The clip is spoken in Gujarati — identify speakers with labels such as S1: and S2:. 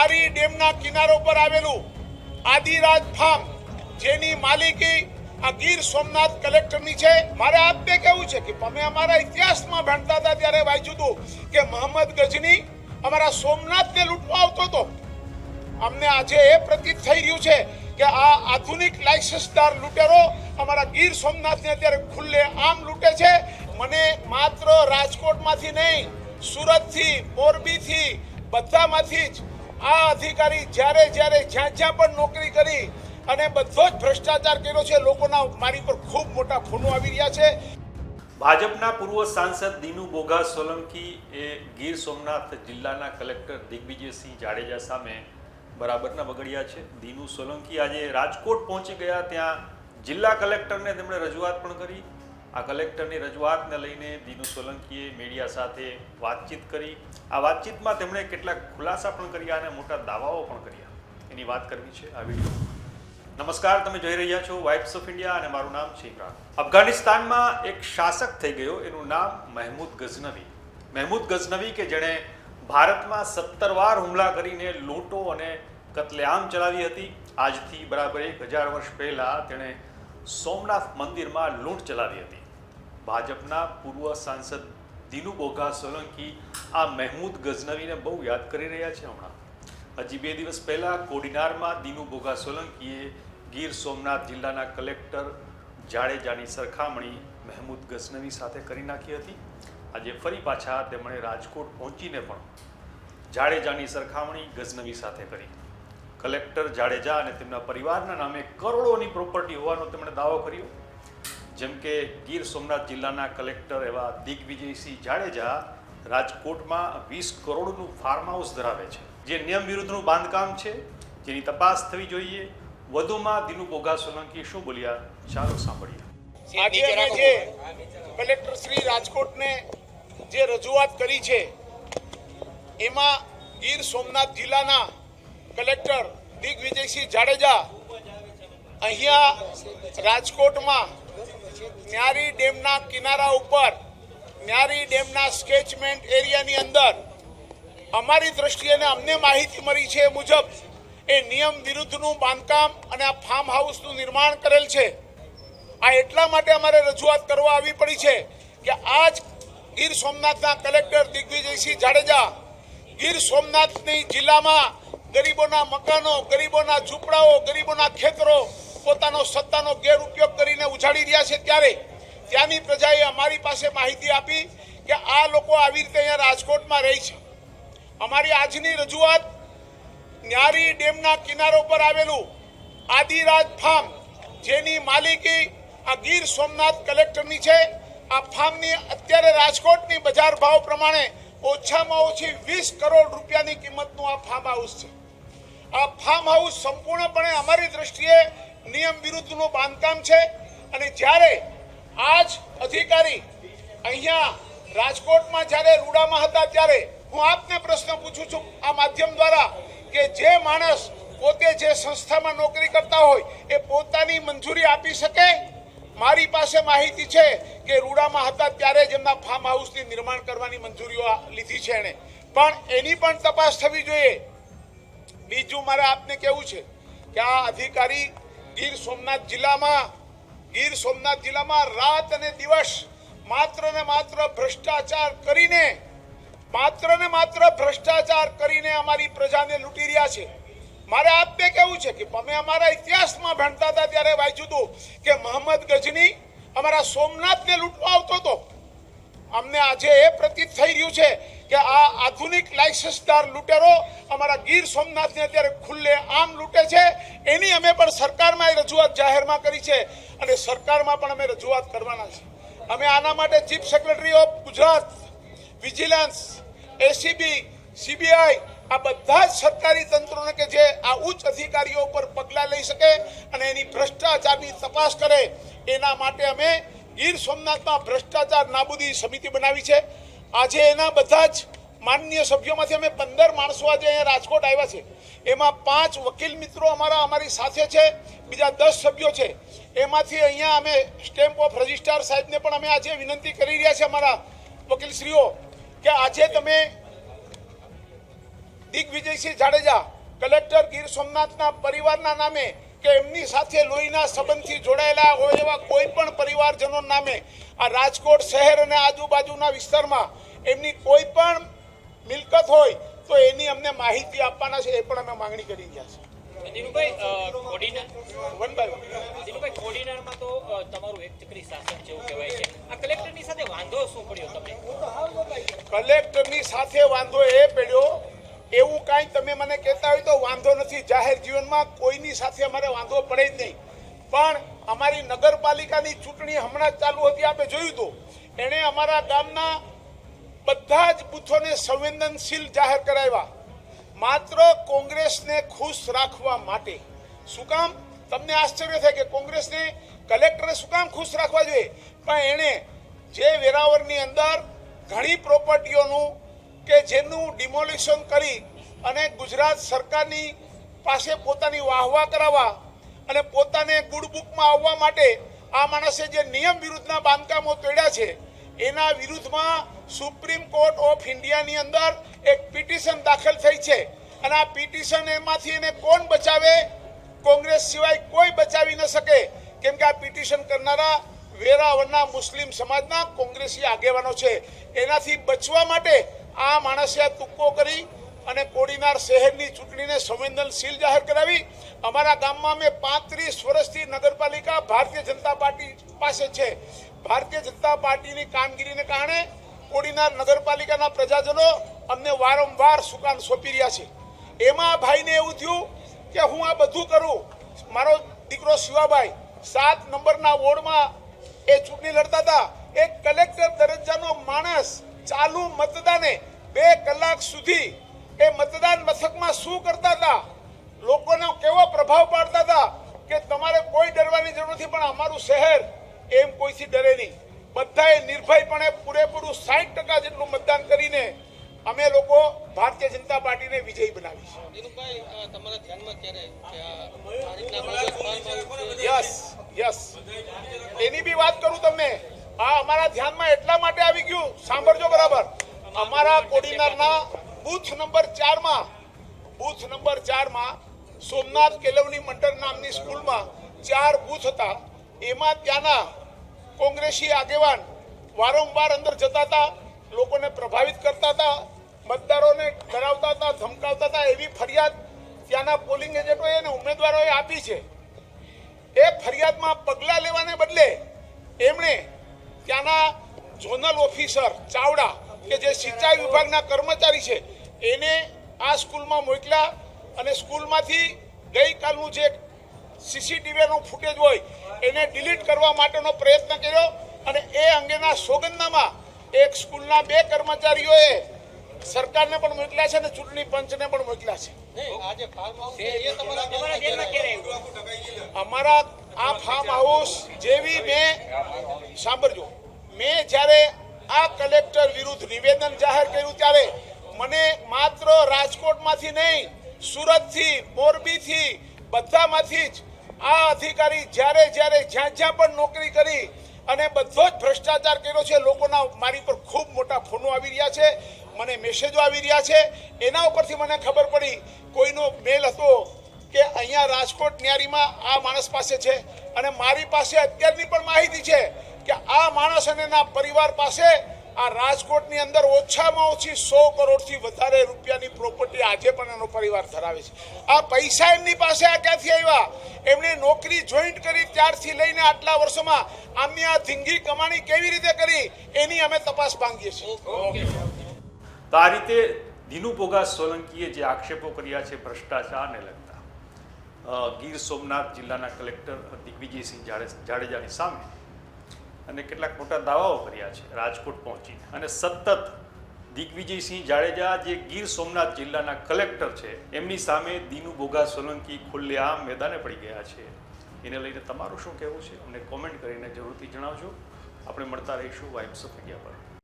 S1: ન્યારી ડેમના કિનારો પર આવેલું આદિરાજ ફાર્મ જેની માલિકી આ ગીર સોમનાથ કલેક્ટરની છે। મારે આપને કેવું છે કે અમે અમારા ઇતિહાસમાં ભણતા હતા ત્યારે વાંચ્યું હતું કે મોહમ્મદ ગજની અમારા સોમનાથને લૂંટવા આવતો હતો। અમને આજે એ પ્રતીત થઈ રહ્યું છે કે આ આધુનિક લાયસન્સદાર લૂંટેરો અમારા ગીર સોમનાથને અત્યારે ખુલ્લે આમ લૂંટે છે। મને માત્ર રાજકોટમાંથી નહીં, સુરતથી, મોરબીથી, બધામાંથી જ આ અધિકારી જ્યારે જ્યાં પણ નોકરી કરી અને બધો જ ભ્રષ્ટાચાર કર્યો છે, લોકોના મારી પર ખૂબ મોટા ફોનો આવી રહ્યા છે।
S2: ભાજપના પૂર્વ સાંસદ દીનુ બોઘા સોલંકી એ ગીર સોમનાથ જિલ્લાના કલેક્ટર દિગ્વિજયસિંહ જાડેજા સામે બરાબરના બગડ્યા છે। દીનુ સોલંકી આજે રાજકોટ પહોંચી ગયા, ત્યાં જિલ્લા કલેક્ટરને તેમણે રજૂઆત પણ કરી। આ કલેક્ટરની રજૂઆતને લઈને દીનુ સોલંકીએ મીડિયા સાથે વાતચીત કરી। આ વાતચીતમાં તેમણે કેટલાક ખુલાસા પણ કર્યા અને મોટા દાવાઓ પણ કર્યા, એની વાત કરવી છે આ વિડીયો। નમસ્કાર, તમે જોઈ રહ્યા છો વાઇબ્સ ઓફ ઇન્ડિયા અને મારું નામ છે ઇમરાન। અફઘાનિસ્તાનમાં એક શાસક થઈ ગયો, એનું નામ મહેમૂદ ગઝનવી। મહેમૂદ ગઝનવી કે જેણે ભારતમાં 17 વાર હુમલા કરીને લૂંટો અને કત્લેઆમ ચલાવી હતી। આજથી બરાબર 1000 વર્ષ પહેલાં તેણે સોમનાથ મંદિરમાં લૂંટ ચલાવી હતી। ભાજપના પૂર્વ સાંસદ દીનુ બોઘા સોલંકી આ મહેમૂદ ગઝનવીને બહુ યાદ કરી રહ્યા છે। હમણાં હજી 2 દિવસ પહેલાં કોડીનારમાં દીનુ બોઘા સોલંકીએ ગીર સોમનાથ જિલ્લાના કલેક્ટર જાડેજાની સરખામણી મહેમૂદ ગઝનવી સાથે કરી નાખી હતી। આજે ફરી પાછા તેમણે રાજકોટ પહોંચીને પણ જાડેજાની સરખામણી ગઝનવી સાથે કરી। કલેક્ટર જાડેજા અને તેમના પરિવારના નામે કરોડોની પ્રોપર્ટી હોવાનો તેમણે દાવો કર્યો। જેમ કે ગીર સોમનાથ જિલ્લાના કલેક્ટર એવા દિગ્વિજયસિંહ જાડેજા રાજકોટમાં 20 કરોડનું ફાર્મ હાઉસ ધરાવે છે, જે નિયમ વિરુદ્ધનું બાંધકામ છે, જેની તપાસ થવી જોઈએ। વધુમાં દીનુ બોઘા સોલંકી શું બોલ્યા, ચાલો સાંભળીએ।
S1: આજે અમે જે કલેક્ટર શ્રી રાજકોટને જે રજૂઆત કરી છે એમાં ગીર સોમનાથ જિલ્લાના કલેક્ટર દિગ્વિજયસિંહ જાડેજા અહીંયા રાજકોટમાં ન્યારી ડેમના કિનારા ઉપર ન્યારી ડેમના સ્કેચમેન્ટ એરિયાની અંદર અમારી દ્રષ્ટિએ અમને માહિતી મળી છે એ મુજબ એ નિયમ વિરુદ્ધનું બાંધકામ અને આ ફાર્મ હાઉસનું નિર્માણ કરેલ છે। આ એટલા માટે અમારે રજૂઆત કરવા આવી પડી છે કે આજ ગીર સોમનાથના કલેક્ટર દિગ્વિજયસિંહ જાડેજા ગીર સોમનાથની જિલ્લામાં ગરીબોના મકાનો, ગરીબોના ઝૂંપડાઓ, ગરીબોના ખેતરો પોતાનો સત્તાનો ગેરઉપયોગ કરીને ઉજાડી રહ્યા છે। ત્યારે ત્યાંની પ્રજાએ અમારી પાસે માહિતી આપી કે આ લોકો આવી રીતે અહીંયા રાજકોટમાં રહે છે। અમારી આજની રજૂઆત ન્યારી ડેમના કિનારો પર આવેલું આદિરાજ ફાર્મ જેની માલિકી આ ગીર સોમનાથ કલેક્ટરની છે। આ ફાર્મની અત્યારે રાજકોટની બજાર ભાવ પ્રમાણે ઓછામાં ઓછી 20 કરોડ રૂપિયાની કિંમતનું આ ફાર્મ હાઉસ છે। આ ફાર્મ હાઉસ સંપૂર્ણપણે અમારી દ્રષ્ટિએ નિયમ વિરુદ્ધનું બાંધકામ છે અને જ્યારે આજ અધિકારી અહીંયા રાજકોટમાં જ્યારે રૂડામાં હતા ત્યારે હું આપને પ્રશ્ન પૂછું છું આ માધ્યમ દ્વારા કે જે માણસ પોતે જે સંસ્થામાં નોકરી કરતા હોય એ પોતાની મંજૂરી આપી શકે? મારી પાસે માહિતી છે કે રૂડામાં હતા ત્યારે જ એમના ફાર્મ હાઉસની નિર્માણ કરવાની મંજૂરીઓ લીધી છે એણે, પણ એની પણ તપાસ થવી જોઈએ। બીજું મારે આપને કહેવું છે કે આ અધિકારી ગીર સોમનાથ જિલ્લામાં રાત અને દિવસ માત્ર ને માત્ર ભ્રષ્ટાચાર કરીને અમારી પ્રજાને લૂંટી રહ્યા છે। મારે આપને કહેવું છે કે અમે અમારા ઇતિહાસમાં ભણતા હતા ત્યારે વાંચ્યું હતું કે મોહમ્મદ ગજની અમારા સોમનાથને લૂંટવા આવતો હતો। અમને આજે એ પ્રતીત થઈ રહ્યું છે કે આ આધુનિક લાયસન્સદાર લૂંટેરો અમારા ગીર સોમનાથને અત્યારે ખુલ્લે આમ લૂંટે છે। એની અમે પણ સરકારમાં રજૂઆત જાહેરમાં કરી છે અને સરકારમાં પણ અમે રજૂઆત કરવાના છે। અમે આના માટે chief secretary of Gujarat, vigilance, ACB, CBI આ બધા જ સરકારી તંત્રોને કે જે આ ઉચ્ચ અધિકારીઓ ઉપર પગલાં લઈ શકે અને એની ભ્રષ્ટાચારની તપાસ કરે એના માટે અમે ગીર સોમનાથમાં ભ્રષ્ટાચાર નાબૂદી સમિતિ બનાવી છે। આજે એના બધા જ માનનીય સભ્યોમાંથી અમે 15 માણસો આજે અહીંયા રાજકોટ આવ્યા છે। એમાં 5 વકીલ મિત્રો અમારી સાથે છે, બીજા 10 સભ્યો છે। એમાંથી અહીંયા અમે સ્ટેમ્પ ઓફ રજિસ્ટ્રાર સાહેબને પણ અમે આજે વિનંતી કરી રહ્યા છે અમારા વકીલશ્રીઓ કે આજે તમે દિગ્વિજયસિંહ જાડેજા કલેક્ટર ગીર સોમનાથના પરિવારના નામે કે એમની સાથે લોહીના સંબંધથી જોડાયેલા હોય એવા કોઈ પણ પરિવારજનો નામે આ રાજકોટ શહેર અને આજુબાજુના વિસ્તારમાં એમની કોઈ પણ મિલકત હોય તો એની અમને માહિતી આપવાના છે, એ પણ અમે માંગણી કરી રહ્યા છીએ.
S3: Dinubhai, Kodinar
S1: one by one.
S3: Dinubhai, કોડીનારમાં તો તમારું એક ચક્રી શાસન જેવું કહેવાય છે. આ કલેક્ટરની સાથે વાંધો શું પડ્યો તમને?
S1: કલેક્ટરની સાથે વાંધો એ પડ્યો, એવું કાંઈ તમે મને કહેતા હોય તો વાંધો નથી. જાહેર જીવનમાં કોઈની સાથે અમારે વાંધો પડે જ નહીં. પણ અમારી નગરપાલિકાની ચૂંટણી હમણાં જ ચાલુ હતી, આપણે જોયું હતું. એણે અમારા ગામના બધા જ બૂથોને સંવેદનશીલ જાહેર કરાવ્યા, માત્ર કોંગ્રેસને ખુશ રાખવા માટે. શું કામ? તમને આશ્ચર્ય થાય કે કોંગ્રેસને કલેક્ટરે શું કામ ખુશ રાખવા જોઈએ? પણ એણે જે વેરાવળની અંદર ઘણી પ્રોપર્ટીઓનું કે જેનું ડિમોલિશન કરી અને ગુજરાત સરકારની પાસે પોતાની વાહવા કરાવવા અને પોતાને ગુડ બુકમાં આવવા માટે આ માણસે જે નિયમ વિરુદ્ધના બાંધકામો તોડ્યા છે, એના વિરુદ્ધમાં સુપ્રીમ કોર્ટ ઓફ ઇન્ડિયાની અંદર એક પિટિશન દાખલ થઈ છે. અને આ પિટિશન એમાંથી એને કોણ બચાવે? કોંગ્રેસ સિવાય કોઈ બચાવી ન શકે, કેમ કે આ પિટિશન કરનારા વેરાવળના મુસ્લિમ સમાજના કોંગ્રેસી આગેવાનો છે. એનાથી બચવા માટે આ માણસે આ તુક્કો કરી અને કોડીનાર શહેરની ચૂંટણીને સંવેદનશીલ જાહેર કરાવી. અમારા ગામમાં અમે 35 વર્ષથી નગરપાલિકા ભારતીય જનતા પાર્ટી પાસે છે. ભારતીય જનતા પાર્ટીની કામગીરીને કારણે કોડીનાર નગરપાલિકાના પ્રજાજનો અમને વારંવાર સુકાન સોંપી રહ્યા છે. એમાં ભાઈને એવું થયું કે હું આ બધું કરું. મારો દીકરો શિવાભાઈ 7 નંબરના વોર્ડમાં એ ચૂંટણી લડતા હતા. એક કલેક્ટર દરજ્જાનો માણસ ચાલુ મતદાને 2 કલાક સુધી એ મતદાન મથકમાં શું કરતા હતા, લોકોનો કેવો પ્રભાવ પાડતા હતા કે તમારે કોઈ ડરવાની જરૂર નથી. પણ અમારું શહેર એમ કોઈથી ડરે નહીં. બધાએ નિર્ભયપણે પૂરેપૂરું 60% જેટલું મતદાન કરીને અમે લોકો ભારતીય જનતા પાર્ટીને વિજયી બનાવી છે.
S3: દિનુભાઈ, તમારા ધ્યાનમાં ક્યારે આ રીતના
S1: યસ યસ, એની બી વાત કરું તમને. આ અમારા ધ્યાનમાં એટલા માટે આવી ગયું, સાંભળજો બરાબર. અમારા કોડીનારના બૂથ નંબર 4 માં સોમનાથ કેળવણી મંડળ નામની સ્કૂલમાં 4 બૂથ હતા. એમાં ત્યાંના કોંગ્રેસી આગેવાન વારંવાર અંદર જતા હતા, લોકોને પ્રભાવિત કરતા હતા, મતદારોને ડરાવતા હતા, ધમકાવતા હતા. એવી ફરિયાદ ત્યાંના પોલિંગ એજન્ટોએ અને ઉમેદવારોએ આપી છે. એ ફરિયાદમાં પગલાં લેવાને બદલે એમણે ત્યાંના ઝોનલ ઓફિસર ચાવડા કે જે સિંચાઈ વિભાગના કર્મચારી છે એને આ સ્કૂલમાં મોકલ્યા અને સ્કૂલમાંથી ગઈકાલનું જે સીસીટીવીનો ફૂટેજ હોય એને ડિલીટ કરવા માટેનો પ્રયત્ન કર્યો. અને એ અંગેના સોગંદનામા એક સ્કૂલના 2 કર્મચારીઓએ સરકારને પણ મોકલ્યા છે અને ચૂંટણી પંચને પણ મોકલ્યા છે. અમારા આ ફાર્મ હાઉસ જેવી સાંભળજો, મેં જ્યારે આ કલેક્ટર વિરુદ્ધ નિવેદન જાહેર કર્યું ત્યારે મને માત્ર રાજકોટમાંથી નહીં, સુરતથી, મોરબીથી, બધામાંથી જ આ અધિકારી જ્યાં પણ નોકરી કરી અને બધો જ ભ્રષ્ટાચાર કર્યો છે, લોકોના મારી પર ખૂબ મોટા ફોનો આવી રહ્યા છે, મને મેસેજો આવી રહ્યા છે. એના ઉપરથી મને ખબર પડી કોઈનો મેલ હતો કે અહીંયા રાજકોટ ન્યારીમાં આ માણસ પાસે છે. અને મારી પાસે અત્યારની પણ માહિતી છે કે આ માણસ અને એના પરિવાર પાસે આ રાજકોટની અંદર ઓછામાં ઓછી 100 કરોડથી વધારે રૂપિયાની પ્રોપર્ટી આજે પણ એનો પરિવાર ધરાવે છે. આ પૈસા એમની પાસે આ ક્યાંથી આવ્યા? એમણે નોકરી જોઈન્ટ કરી ત્યારથી લઈને આટલા વર્ષોમાં આમની આ ધીંગી કમાણી કેવી રીતે કરી એની અમે તપાસ માંગીએ છીએ.
S2: તો આ રીતે દિનુ બોગા સોલંકીએ જે આક્ષેપો કર્યા છે ભ્રષ્ટાચારને લગતા ગીર સોમનાથ જિલ્લાના કલેક્ટર દિગ્વિજયસિંહ જાડેજાની સામે અને કેટલાક મોટા દાવાઓ કર્યા છે રાજકોટ પહોંચીને. અને સતત દિગ્વિજયસિંહ જાડેજા જે ગીર સોમનાથ જિલ્લાના કલેક્ટર છે એમની સામે દિનુ બોગા સોલંકી ખુલ્લેઆમ મેદાને પડી ગયા છે. એને લઈને તમારું શું કહેવું છે અમને કોમેન્ટ કરીને જરૂરથી જણાવજો. આપણે મળતા રહીશું વાઇબ્સ ઓફ ઇન્ડિયા પર.